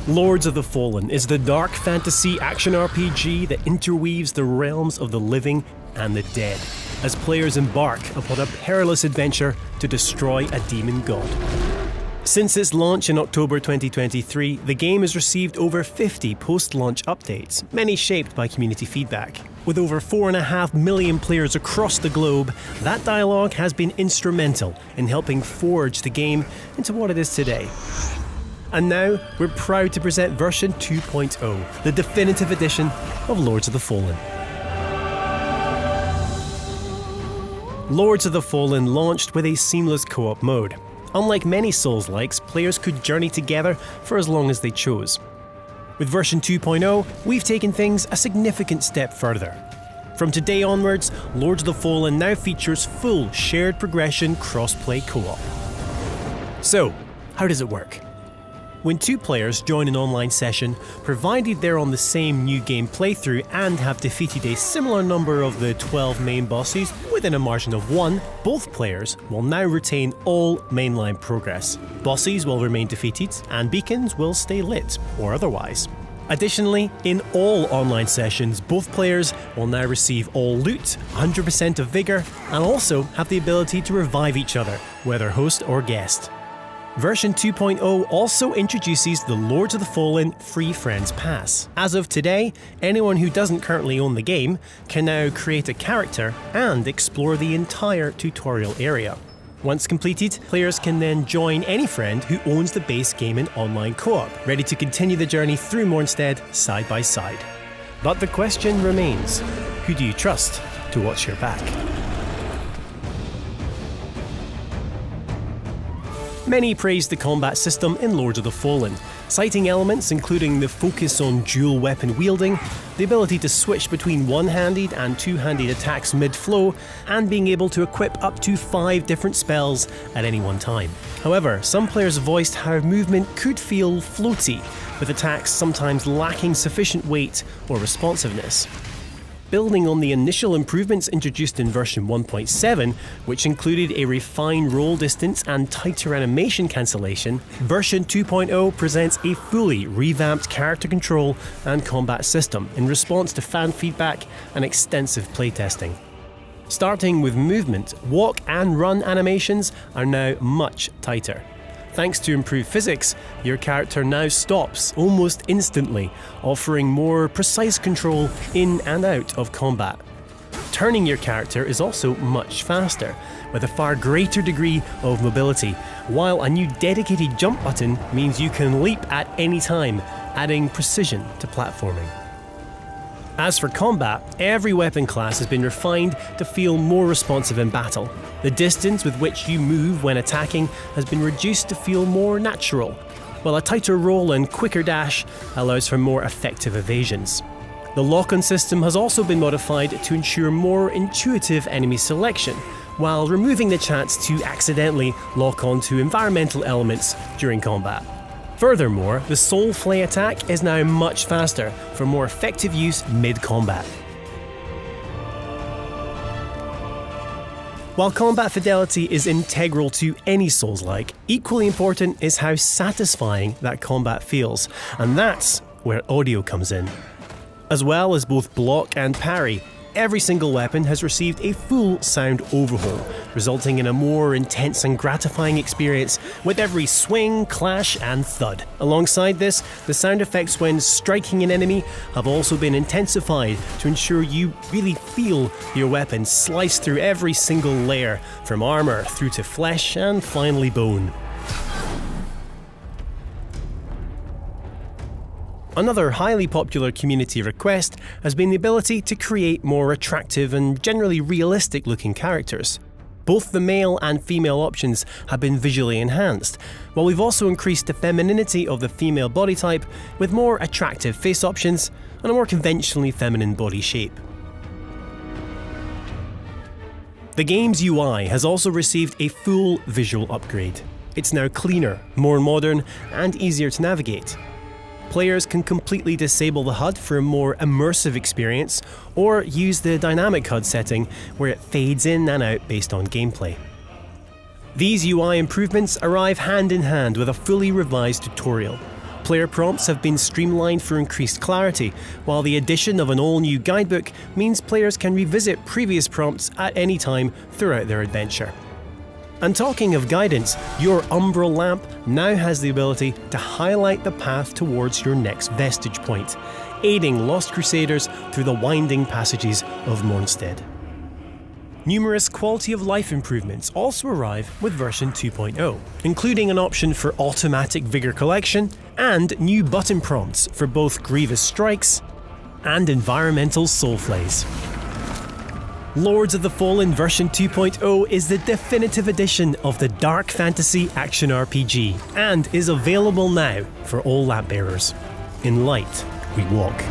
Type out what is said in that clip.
Lords of the Fallen is the dark fantasy action RPG that interweaves the realms of the living and the dead, as players embark upon a perilous adventure to destroy a demon god. Since its launch in October 2023, the game has received over 50 post-launch updates, many shaped by community feedback. With over 4.5 million players across the globe, that dialogue has been instrumental in helping forge the game into what it is today. And now, we're proud to present version 2.0, the definitive edition of Lords of the Fallen. Lords of the Fallen launched with a seamless co-op mode. Unlike many Souls-likes, players could journey together for as long as they chose. With version 2.0, we've taken things a significant step further. From today onwards, Lords of the Fallen now features full shared progression cross-play co-op. So, how does it work? When two players join an online session, provided they're on the same new game playthrough and have defeated a similar number of the 12 main bosses within a margin of 1, both players will now retain all mainline progress. Bosses will remain defeated, and beacons will stay lit, or otherwise. Additionally, in all online sessions, both players will now receive all loot, 100% of vigor, and also have the ability to revive each other, whether host or guest. Version 2.0 also introduces the Lords of the Fallen Free Friends Pass. As of today, anyone who doesn't currently own the game can now create a character and explore the entire tutorial area. Once completed, players can then join any friend who owns the base game in online co-op, ready to continue the journey through Mornstead side by side. But the question remains, who do you trust to watch your back? Many praised the combat system in Lords of the Fallen, citing elements including the focus on dual weapon wielding, the ability to switch between one-handed and two-handed attacks mid-flow, and being able to equip up to 5 different spells at any one time. However, some players voiced how movement could feel floaty, with attacks sometimes lacking sufficient weight or responsiveness. Building on the initial improvements introduced in version 1.7, which included a refined roll distance and tighter animation cancellation, version 2.0 presents a fully revamped character control and combat system in response to fan feedback and extensive playtesting. Starting with movement, walk and run animations are now much tighter. Thanks to improved physics, your character now stops almost instantly, offering more precise control in and out of combat. Turning your character is also much faster, with a far greater degree of mobility, while a new dedicated jump button means you can leap at any time, adding precision to platforming. As for combat, every weapon class has been refined to feel more responsive in battle. The distance with which you move when attacking has been reduced to feel more natural, while a tighter roll and quicker dash allows for more effective evasions. The lock-on system has also been modified to ensure more intuitive enemy selection, while removing the chance to accidentally lock onto environmental elements during combat. Furthermore, the Soul Flay attack is now much faster for more effective use mid-combat. While combat fidelity is integral to any Souls-like, equally important is how satisfying that combat feels, and that's where audio comes in. As well as both block and parry, every single weapon has received a full sound overhaul, resulting in a more intense and gratifying experience with every swing, clash, and thud. Alongside this, the sound effects when striking an enemy have also been intensified to ensure you really feel your weapon slice through every single layer, from armor through to flesh and finally bone. Another highly popular community request has been the ability to create more attractive and generally realistic looking characters. Both the male and female options have been visually enhanced, while we've also increased the femininity of the female body type with more attractive face options and a more conventionally feminine body shape. The game's UI has also received a full visual upgrade. It's now cleaner, more modern, and easier to navigate. Players can completely disable the HUD for a more immersive experience, or use the dynamic HUD setting where it fades in and out based on gameplay. These UI improvements arrive hand in hand with a fully revised tutorial. Player prompts have been streamlined for increased clarity, while the addition of an all-new guidebook means players can revisit previous prompts at any time throughout their adventure. And talking of guidance, your umbral lamp now has the ability to highlight the path towards your next vestige point, aiding Lost Crusaders through the winding passages of Mornstead. Numerous quality of life improvements also arrive with version 2.0, including an option for automatic vigor collection and new button prompts for both grievous strikes and environmental soul flays. Lords of the Fallen version 2.0 is the definitive edition of the dark fantasy action RPG and is available now for all lamp bearers. In light, we walk.